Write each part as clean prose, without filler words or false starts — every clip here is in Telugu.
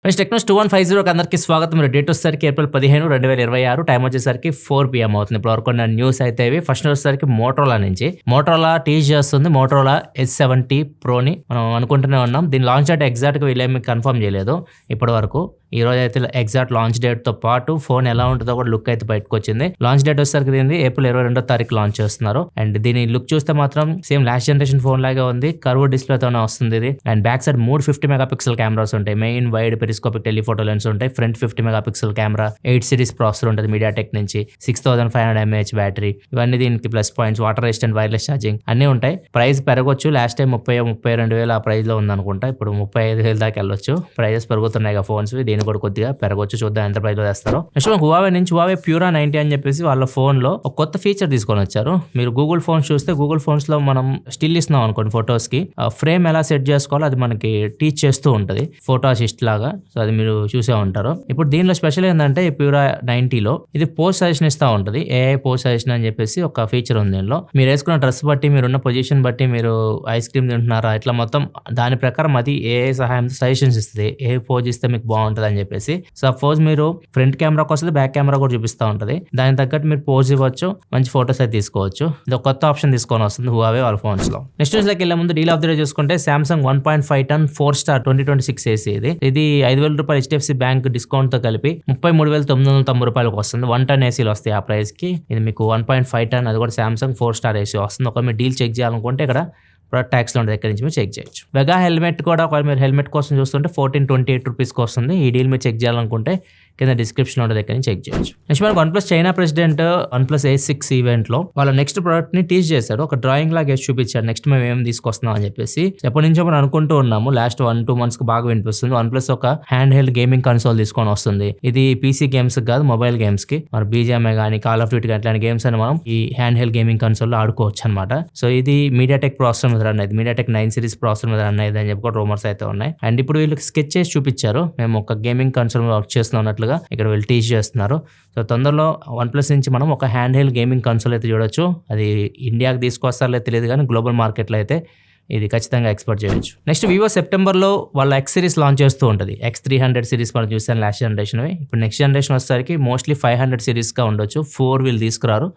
ఫ్రెండ్స్ టెక్నోస్ 2150 అందరికీ స్వాగతం. మీరు డేట్ వచ్చేసరికి ఏప్రిల్ 15, 2026 టైం వచ్చేసరికి 4 PM అవుతుంది. ఇప్పుడు వరకు ఉన్న న్యూస్ అయితే ఇవి. ఫస్ట్ వచ్చేసరికి మోటరోలా నుంచి. మోటరోలా టీజ్ చేస్తుంది మోటరోలా S70 ప్రోని. మనం అనుకుంటూనే ఉన్నాం. దీని లాంచ్ డేట్ ఎగ్జాక్ట్గా వీళ్ళేమి కన్ఫర్మ్ చేయలేదు ఇప్పటి వరకు. ఈ రోజు అయితే ఎగ్జాక్ట్ లాంచ్ డేట్ తో పాటు ఫోన్ ఎలా ఉంటుందో కూడా లుక్ అయితే బయటకు వచ్చింది. లాంచ్ డేట్ వచ్చేసరికి దీన్ని ఏప్రిల్ 22వ తారీఖు లాంచ్ చేస్తున్నారు. అండ్ దీని లుక్ చూస్తే మాత్రం సేమ్ లాస్ట్ జనరేషన్ ఫోన్ లాగా ఉంది. కర్వ్ డిస్ప్లే తోనే వస్తుంది ఇది. And back side 3 50 megapixel cameras ఉంటాయి. Main wide periscopic telephoto lens ఉంటాయి. Front 50 megapixel camera, 8 series processor ఉంటుంది మీడియాటెక్ నుంచి, 6500 mAh బ్యాటరీ. ఇవన్నీ దీనికి plus points. Water resistant wireless charging అన్నీ ఉంటాయి. ప్రైస్ పెరగొచ్చు. లాస్ట్ టైం 32,000 ఆ ప్రైస్ లో ఉందనుకుంటా. ఇప్పుడు 35,000 దాకా వెళ్ళొచ్చు. ప్రైజెస్ పెరుగుతున్నాయి ఫోన్స్. దీని కూడా కొద్దిగా పెరగొచ్చు. చూద్దాం ఎంత ప్రైస్ లో చేస్తారో. నెక్స్ట్ హువావే నుంచి హువావే ప్యూరా 90 అని చెప్పేసి వాళ్ళ ఫోన్ లో ఒక కొత్త ఫీచర్ తీసుకొని వచ్చారు. మీరు గూగుల్ ఫోన్స్ చూస్తే గూగుల్ ఫోన్స్ లో మనం స్టిల్ ఇస్తున్నాం అనుకోండి ఫొటోస్ కి, ఫ్రేమ్ ఎలా సెట్ చేసుకోవాలో అది మనకి టీచ్ చేస్తూ ఉంటది ఫోటో అసిస్ట్ లాగా. సో అది మీరు చూసే ఉంటారు. ఇప్పుడు దీనిలో స్పెషల్ ఏంటంటే ఈ ప్యూరా 90లో ఇది పోస్ట్ సజెషన్ ఇస్తా ఉంటది. ఏఐ పోస్ట్ సజెషన్ అని చెప్పేసి ఒక ఫీచర్ ఉంది దీనిలో. మీరు వేసుకున్న డ్రెస్ బట్టి, మీరున్న పొజిషన్ బట్టి, మీరు ఐస్ క్రీమ్ తింటున్నారా ఇట్లా మొత్తం దాని ప్రకారం అది ఏఐ సహాయంతో సజెషన్స్ ఇస్తుంది. ఏ పోజ్ ఇస్తే మీకు బాగుంటుంది అని చెప్పేసి. సపోజ్ మీరు ఫ్రంట్ కెమెరాకి వస్తుంది, బ్యాక్ కెమెరా కూడా చూపిస్తూ ఉంటుంది. దాని తగ్గట్టు మీరు పోజ్ ఇవ్వచ్చు, మంచి ఫోటోస్ అయితే తీసుకోవచ్చు. ఇది ఒక కొత్త ఆప్షన్ తీసుకొని వస్తుంది హువావే వాళ్ళ ఫోన్స్ లో. నెక్స్ట్ న్యూస్ లోకి వెళ్ళే ముందు డీల్ ఆఫ్ ది డే చూసుకుంటే సామ్సంగ్ 1.5 టన్ 4-star 2026 ఏసీ ఇది 5,000 రూపాయలు HDFC బ్యాంక్ డిస్కౌంట్ తో కలిపి 33,990 రూపాయలకు వస్తుంది. 1 టన్ ఏసీలు వస్తాయి ఆ ప్రైస్ కి. ఇది మీకు 1.5 టన్, అది కూడా సామ్సంగ్ 4-star ఏసీ వస్తుంది. ఒకవేళ మీరు డీల్ చెక్ చేయాలనుకుంటే ఇక్కడ ప్రొడక్ట్ ట్యాక్స్ లో దగ్గర నుంచి మీరు చెక్ చేయొచ్చు. వెగా హెల్మెట్ కూడా ఒకవేళ మీరు హెల్మెట్ కోసం చూస్తుంటే 1428 రూపీస్కి వస్తుంది. ఈ డీల్ మీరు చెక్ చేయాలనుకుంటే కింద డిస్క్రిప్షన్ లో దగ్గర నుంచి చెక్ చేయొచ్చు. నెక్స్ట్ మనకు one plus China president OnePlus A6 event లో వాళ్ళ నెక్స్ట్ ప్రోడక్ట్ ని టీజ్ చేశాడు. ఒక డ్రాయింగ్ లాగా వేసి చూపించాడు. నెక్స్ట్ మేము ఏం తీసుకొస్తున్నాం అని చెప్పేసి ఎప్పటి నుంచో మనం అనుకుంటూ ఉన్నాము. లాస్ట్ 1-2 months కి బాగా వినిపిస్తుంది. OnePlus ఒక హ్యాండ్ హెల్డ్ గేమింగ్ కన్సోల్ తీసుకొని వస్తుంది. ఇది పీసీ గేమ్స్ కాదు, మొబైల్ గేమ్స్ కి. మరి BGMI కానీ, కాల్ ఆఫ్ డ్యూటీ అట్లాంటి గేమ్స్ అని మనం ఈ హ్యాండ్ హెల్డ్ గేమింగ్ కన్సోల్ లో ఆడుకోవచ్చు అనమాట. సో ఇది మీడియాటెక్ ప్రాసెసర్ మీద రన్ అయ్యింది. మీడియాటెక్ 9 సిరీస్ ప్రాసెసర్ మీద రన్ అయ్యింది అని చెప్పి రూమర్స్ అయితే ఉన్నాయి. అండ్ ఇప్పుడు వీళ్ళకి స్కెచ్ చేసి చూపించారు. మేము ఒక గేమింగ్ కన్సోల్ వర్క్ చేస్తున్నాం అన్నట్లుగా ఇక్కడ వీళ్ళు టీచ్ చేస్తున్నారు. సో తొందరలో OnePlus నుంచి మనం ఒక హ్యాండ్ హెల్డ్ గేమింగ్ కన్సోల్ అయితే చూడొచ్చు. అది ఇండియాకి తీసుకొస్తారో తెలియదు కానీ గ్లోబల్ మార్కెట్లో అయితే ఇది ఖచ్చితంగా ఎక్స్పోర్ట్ చేయొచ్చు. నెక్స్ట్ వివో సెప్టెంబర్లో వాళ్ళ X సిరీస్ లాంచ్ చేస్తూ ఉంటుంది. X300 సిరీస్ మనం చూసాను లాస్ట్ జనరేషన్. ఇప్పుడు నెక్స్ట్ జనరేషన్ వచ్చేసరికి మోస్ట్లీ 500 సిరీస్గా ఉండొచ్చు. 4 వీళ్ళు తీసుకురారు,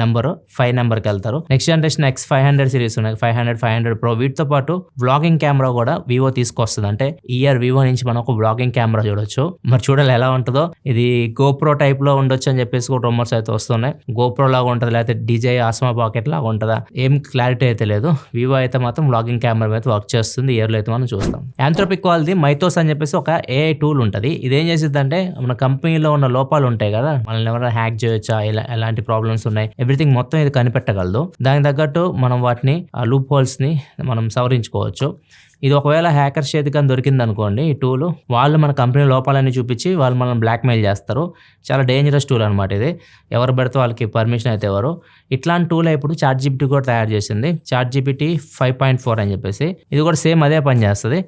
నెంబర్ 5 నెంబర్కి వెళ్తారు. నెక్స్ట్ జనరేషన్ X500 సిరీస్ ఉన్నాయి, 500 Pro. వీటితో పాటు వ్లాగింగ్ కెమెరా కూడా వివో తీసుకొస్తుంది. అంటే ఇయర్ వివో నుంచి మనం ఒక వ్లాగింగ్ కెమెరా చూడొచ్చు. మరి చూడాలి ఎలా ఉంటుందో. ఇది GoPro టైప్ లో ఉండొచ్చు అని చెప్పేసి కూడా రూమర్స్ అయితే వస్తున్నాయి. GoPro లాగా ఉంటుంది, లేకపోతే DJI Osmo Pocket లాగా ఉంటుందా, ఏం క్లారిటీ అయితే లేదు. వివో అయితే మాత్రం వ్లాగింగ్ కెమెరా మీద వర్క్ చేస్తుంది. ఇయర్ లో అయితే మనం చూస్తాం. యాంథ్రోపిక్ వాళ్ళది మైథోస్ అని చెప్పేసి ఒక AI టూల్ ఉంటుంది. ఇదేం చేసిద్ది అంటే మన కంపెనీలో ఉన్న లోపాలు ఉంటాయి కదా, మనల్ని ఎవరైనా హ్యాక్ చేయొచ్చా, ఎలాంటి ప్రాబ్లమ్స్ ఉన్నాయి, ఎవ్రీథింగ్ మొత్తం ఇది కనిపెట్టగలదు. దానికి తగ్గట్టు మనం వాటిని ఆ లూప్ హోల్స్ ని మనం సవరించుకోవచ్చు. ఇది ఒకవేళ హ్యాకర్స్ చేతికి దొరికింది అనుకోండి ఈ టూల్, వాళ్ళు మన కంపెనీ లోపాలని చూపించి వాళ్ళు మనం బ్లాక్మెయిల్ చేస్తారు. చాలా డేంజరస్ టూల్ అనమాట ఇది. ఎవరు పెడితే వాళ్ళకి పర్మిషన్ అయితే ఎవరు. ఇట్లాంటి టూల్ ఇప్పుడు ChatGPT కూడా తయారు చేసింది. ChatGPT 5.4 అని చెప్పేసి. ఇది కూడా సేమ్ అదే పని చేస్తుంది.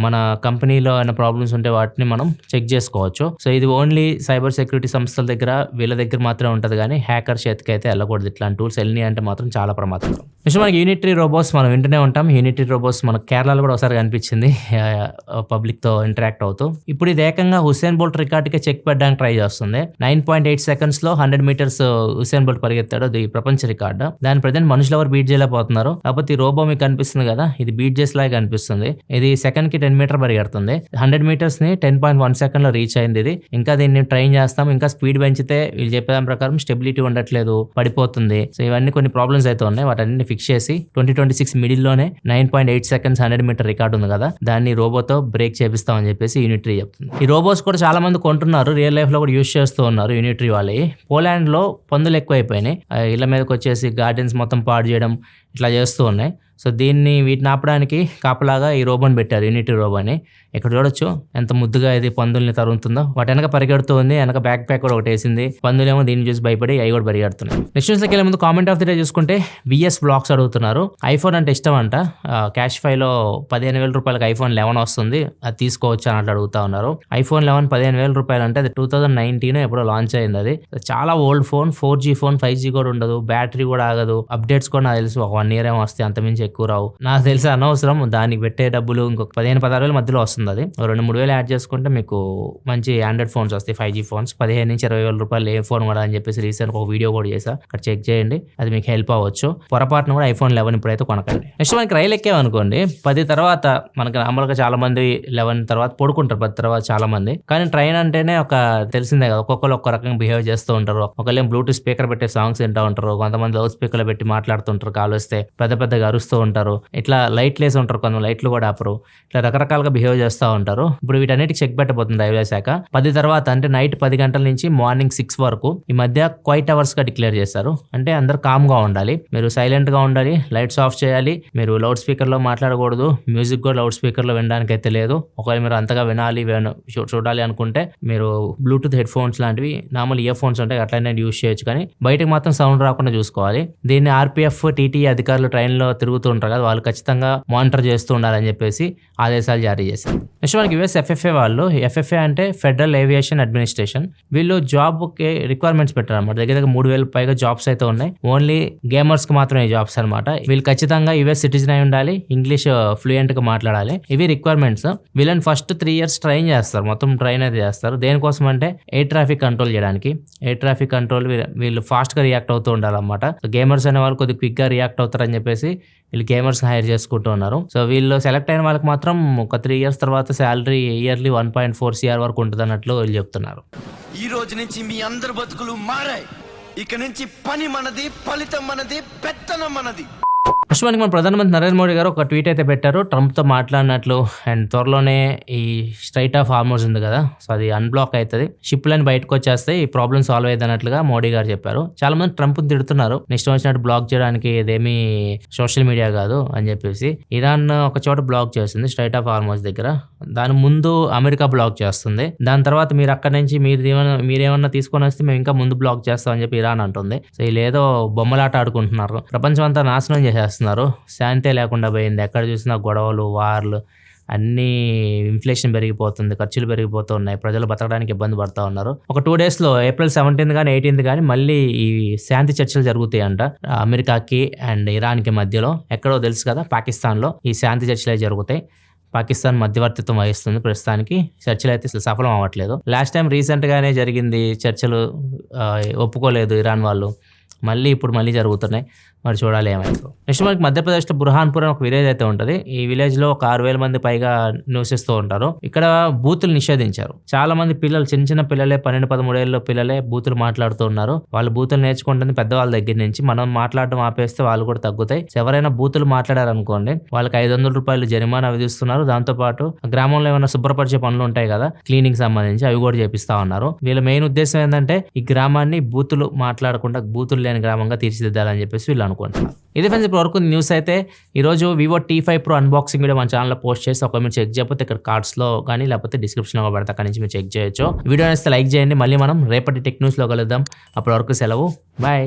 మన కంపెనీలో ఏమైనా ప్రాబ్లమ్స్ ఉంటే వాటిని మనం చెక్ చేసుకోవచ్చు. సో ఇది ఓన్లీ సైబర్ సెక్యూరిటీ సంస్థల దగ్గర, వీళ్ళ దగ్గర మాత్రమే ఉంటుంది కానీ హ్యాకర్ చేతికి అయితే వెళ్ళకూడదు. ఇట్లాంటి టూల్స్ వెళ్ళినాయి అంటే మాత్రం చాలా ప్రమాదం. నెక్స్ట్ మనకి యూనిటరీ రోబోట్స్ మనం వింటూనే ఉంటాం. యూనిటరీ రోబోట్స్ మన కేరళలో కూడా ఒకసారి కనిపించింది పబ్లిక్ తో ఇంటరాక్ట్ అవుతూ. ఇప్పుడు ఇది ఏకంగా హుసేన్ బోల్ట్ రికార్డుకే చెక్ పెట్టడానికి ట్రై చేస్తుంది. 9.8 seconds లో 100 meters హుసేన్ బోల్ట్ పరిగెత్తాడు. అది ప్రపంచ రికార్డు. దాని ప్రజెంట్ మనుషులు ఎవరు బీట్ చేయలేకపోతున్నారు. కాకపోతే ఈ రోబో మీకు కనిపిస్తుంది కదా, ఇది బీట్ చేసి లాగా కనిపిస్తుంది. ఇది సెకండ్ కి 10 meters పరిగెడుతుంది. 100 meters ని 10.1 seconds లో రీచ్ అయింది ఇది. ఇంకా దీన్ని ట్రైన్ చేస్తాం. ఇంకా స్పీడ్ పెంచితే వీళ్ళు చెప్పేదాని ప్రకారం స్టెబిలిటీ ఉండట్లేదు, పడిపోతుంది. సో ఇవన్నీ కొన్ని ప్రాబ్లమ్స్ అయితే ఉన్నాయి. వాటన్ని ఫిక్స్ చేసి 2026 మిడిల్ లోనే 9.8 seconds 100 meter రికార్డు ఉంది కదా, దాన్ని రోబోతో బ్రేక్ చేపిస్తామని చెప్పేసి యూనిటరీ చెప్తుంది. ఈ రోబోట్స్ కూడా చాలా మంది కొంటున్నారు, రియల్ లైఫ్ లో కూడా యూజ్ చేస్తూ ఉన్నారు యూనిటరీ వాళ్ళవి. పోలాండ్ లో పందులు ఎక్కువైపోయినాయి. ఇళ్ళ మీదకి వచ్చేసి గార్డెన్స్ మొత్తం పాడు చేయడం ఇట్లా చేస్తూ ఉన్నాయి. సో వీటిని ఆపడానికి కాపలాగా ఈ రోబోని పెట్టారు, యూనిటరీ రోబోని. ఇక్కడ చూడొచ్చు ఎంత ముద్దుగా ఇది పందుల్ని తరుగుతుందో. వాటి వెనక పరిగెడుతూ ఉంది. వెనక బ్యాక్ ప్యాక్ కూడా ఒకటి వేసింది. పందులేమో దీన్ని చూసి భయపడి అవి కూడా పరిగెడుతున్నాయి. నెక్స్ట్ న్యూస్కి వెళ్ళే ముందు కామెంట్ ఆఫ్ ది డే చూసుకుంటే VS బ్లాగ్స్ అడుగుతున్నారు. ఐఫోన్ అంటే ఇష్టం అంట. క్యాష్ ఫైలో 15,000 రూపాయలకి iPhone 11 వస్తుంది, అది తీసుకోవచ్చు అన్నట్లు అడుగుతా ఉన్నారు. iPhone 11 15,000 రూపాయలు అంటే అది 2019 ఎప్పుడో లాంచ్ అయింది. అది చాలా old phone, 4G phone, 5G కూడా ఉండదు, బ్యాటరీ కూడా ఆగదు, అప్డేట్స్ కూడా నాకు తెలుసు ఒక 1 1 year ఏమో వస్తాయి, అంతమించి ఎక్కువ రావు. నాకు తెలిసి అనవసరం, దానికి పెట్టే డబ్బులు ఇంకొక 15-16 వేల మధ్యలో వస్తుంది. అది 2-3 వేలు యాడ్ చేసుకుంటే మీకు మంచి ఆండ్రాయిడ్ ఫోన్స్ వస్తాయి, 5G ఫోన్స్. 15-20 వేల రూపాయలు ఏ ఫోన్ కూడా అని చెప్పేసి రీసెంట్ ఒక వీడియో కూడా చేసా, అక్కడ చెక్ చేయండి, అది మీకు హెల్ప్ అవ్వచ్చు. పొరపాటున కూడా iPhone 11 ఇప్పుడైతే కొనకండి. నెక్స్ట్ మనకి రైలు ఎక్కామనుకోండి, 10 తర్వాత మనకి నార్మల్గా చాలా మంది 11 తర్వాత పడుకుంటారు, 10 తర్వాత చాలా మంది. కానీ ట్రైన్ అంటేనే ఒక తెలిసిందే కదా, ఒక్కొక్కరు ఒక్క రకంగా బిహేవ్ చేస్తూ ఉంటారు. ఒకళ్ళేం బ్లూటూత్ స్పీకర్ పెట్టే సాంగ్స్ వింటూ ఉంటారు, కొంతమంది లౌడ్ స్పీకర్లు పెట్టి మాట్లాడుతుంటారు, కాలు వస్తే పెద్దగా అరుస్తూ ఉంటారు, ఇట్లా లైట్లు వేసి ఉంటారు, కొంత లైట్లు కూడా ఆపరు, ఇట్లా రకరకాలుగా బిహేవ్ చేస్తూ ఉంటారు. ఇప్పుడు వీటన్నిటికి చెక్ పెట్టబోతుంది రైల్వే శాఖ. 10 తర్వాత అంటే నైట్ 10 గంటల నుంచి మార్నింగ్ 6 వరకు ఈ మధ్య క్వైట్ అవర్స్ గా డిక్లేర్ చేశారు. అంటే అందరు కామ్ గా ఉండాలి, మీరు సైలెంట్ గా ఉండాలి, లైట్స్ ఆఫ్ చేయాలి, మీరు లౌడ్ స్పీకర్ లో మాట్లాడకూడదు, మ్యూజిక్ కూడా లౌడ్ స్పీకర్ లో వినడానికి అయితే లేదు. ఒకవేళ మీరు అంతగా వినాలి చూడాలి అనుకుంటే మీరు బ్లూటూత్ హెడ్ ఫోన్స్ లాంటివి నార్మల్ ఇయర్ ఫోన్స్ ఉంటాయి, అట్లనే యూస్ చేయొచ్చు, కానీ బయటకు మాత్రం సౌండ్ రాకుండా చూసుకోవాలి. దీన్ని RPF, TTE అధికారులు ట్రైన్లో తిరుగుతూ ఉంటారు కదా, వాళ్ళు ఖచ్చితంగా మానిటర్ చేస్తూ ఉండాలని చెప్పేసి ఆదేశాలు జారీ చేశారు. నెక్స్ట్ మనకి US FFA వాళ్ళు, FFA అంటే ఫెడరల్ ఏవియేషన్ అడ్మినిస్ట్రేషన్, వీళ్ళు జాబ్ కి రిక్వైర్మెంట్స్ పెట్టారు అనమాట. దగ్గర 3,000 పైగా జాబ్స్ అయితే ఉన్నాయి, ఓన్లీ గేమర్స్ కి మాత్రమే జాబ్స్ అనమాట. వీళ్ళు ఖచ్చితంగా US సిటిజన్ అయి ఉండాలి, ఇంగ్లీష్ ఫ్లూయెంట్ గా మాట్లాడాలి, ఇవి రిక్వైర్మెంట్స్. వీళ్ళని ఫస్ట్ 3 years ట్రైన్ చేస్తారు, మొత్తం ట్రైన్ అయితే చేస్తారు. దేనికోసం అంటే ఎయిర్ ట్రాఫిక్ కంట్రోల్ చేయడానికి. ఎయిర్ ట్రాఫిక్ కంట్రోల్ వీళ్ళు ఫాస్ట్ గా రియాక్ట్ అవుతూ ఉండాలన్నమాట. గేమర్స్ అనే వాళ్ళు కొద్దిగా క్విక్ గా రియాక్ట్ అవుతారని చెప్పేసి వీళ్ళు గేమర్స్ హైర్ చేసుకుంటూ ఉన్నారు. సో వీళ్ళు సెలెక్ట్ అయిన వాళ్ళకి మాత్రం ఒక 3 years తర్వాత శాలరీ ఇయర్లీ 1.4 CR వరకు ఉంటుంది అన్నట్లు వీళ్ళు చెప్తున్నారు. ఈ రోజు నుంచి మీ అందరి బతుకులు మారాయి. ఇక నుంచి పని మనది, ఫలితం మనది, పెత్తనం మనది. ఫస్ట్ మనకి మన ప్రధానమంత్రి నరేంద్ర మోడీ గారు ఒక ట్వీట్ అయితే పెట్టారు, ట్రంప్తో మాట్లాడినట్లు. అండ్ త్వరలోనే ఈ స్ట్రైట్ ఆఫ్ హార్మోజ్ ఉంది కదా, సో అది అన్బ్లాక్ అవుతుంది, షిప్లని బయటకు వచ్చేస్తాయి, ఈ ప్రాబ్లం సాల్వ్ అయ్యేది అన్నట్లుగా మోడీ గారు చెప్పారు. చాలా మంది ట్రంప్ తిడుతున్నారు, నెక్స్ట్ వచ్చినట్టు బ్లాక్ చేయడానికి ఇదేమీ సోషల్ మీడియా కాదు అని చెప్పేసి. ఇరాన్ ఒక చోట బ్లాక్ చేస్తుంది స్ట్రైట్ ఆఫ్ హార్మోజ్ దగ్గర, దాని ముందు అమెరికా బ్లాక్ చేస్తుంది, దాని తర్వాత మీరు అక్కడి నుంచి మీరేమన్నా తీసుకొని వస్తే మేము ఇంకా ముందు బ్లాక్ చేస్తామని చెప్పి ఇరాన్ అంటుంది. సో వీళ్ళేదో బొమ్మలాట ఆడుకుంటున్నారు, ప్రపంచం అంతా నాశనం చేసేస్తున్నారు, శాంతే లేకుండా పోయింది, ఎక్కడ చూసినా గొడవలు, వార్లు, అన్నీ ఇన్ఫ్లేషన్ పెరిగిపోతుంది, ఖర్చులు పెరిగిపోతూ ఉన్నాయి, ప్రజలు బతకడానికి ఇబ్బంది పడుతూ ఉన్నారు. ఒక 2 daysలో April 17th కానీ 18th కానీ మళ్ళీ ఈ శాంతి చర్చలు జరుగుతాయంట అమెరికాకి అండ్ ఇరాన్కి మధ్యలో. ఎక్కడో తెలుసు కదా, పాకిస్తాన్లో ఈ శాంతి చర్చలే జరుగుతాయి. పాకిస్తాన్ మధ్యవర్తిత్వం వహిస్తుంది, ప్రస్తుతానికి చర్చలు అయితే సఫలం అవ్వట్లేదు. లాస్ట్ టైం రీసెంట్గానే జరిగింది, చర్చలు ఒప్పుకోలేదు ఇరాన్ వాళ్ళు, ఇప్పుడు జరుగుతున్నాయి, మరి చూడాలి ఏమైందో. నెక్స్ట్ మనకి మధ్యప్రదేశ్లో బుర్హాన్పూర్ అని ఒక విలేజ్ అయితే ఉంటుంది. ఈ విలేజ్లో ఒక 6,000 మంది పైగా నివసిస్తూ ఉంటారు. ఇక్కడ బూతులు నిషేధించారు. చాలా మంది పిల్లలు, చిన్న పిల్లలే, 12-13 ఏళ్ళ పిల్లలే బూతులు మాట్లాడుతూ ఉన్నారు. వాళ్ళు బూతులు నేర్చుకుంటుంది పెద్దవాళ్ళ దగ్గర నుంచి. మనం మాట్లాడడం ఆపేస్తే వాళ్ళు కూడా తగ్గుతాయి. ఎవరైనా బూతులు మాట్లాడారనుకోండి, వాళ్ళకి 500 రూపాయలు జరిమానా విధిస్తున్నారు. దాంతోపాటు గ్రామంలో ఏమైనా శుభ్రపరిచే పనులు ఉంటాయి కదా, క్లీనింగ్ సంబంధించి, అవి కూడా చేపిస్తా ఉన్నారు. వీళ్ళ మెయిన్ ఉద్దేశం ఏంటంటే ఈ గ్రామాన్ని బూతులు మాట్లాడకుండా, బూతులు లేని గ్రామంగా తీర్చిదిద్దాలని చెప్పేసి వీళ్ళు అనుకుంటున్నారు. ఇది ఫ్రెండ్స్ ఇప్పుడు వరకు న్యూస్ అయితే. ఈరోజు Vivo T5 Pro unboxing video మన ఛానల్లో పోస్ట్ చేసి, ఒకవేళ మీరు చెక్ చేయకపోతే ఇక్కడ కార్డ్స్లో కానీ లేకపోతే డిస్క్రిప్షన్లో పెడతా, అక్కడి నుంచి మీరు చెక్ చేయొచ్చు. వీడియో నచ్చితే లైక్ చేయండి. మళ్ళీ మనం రేపటి టెక్ న్యూస్లో కలుద్దాం. అప్పటి వరకు సెలవు, బాయ్.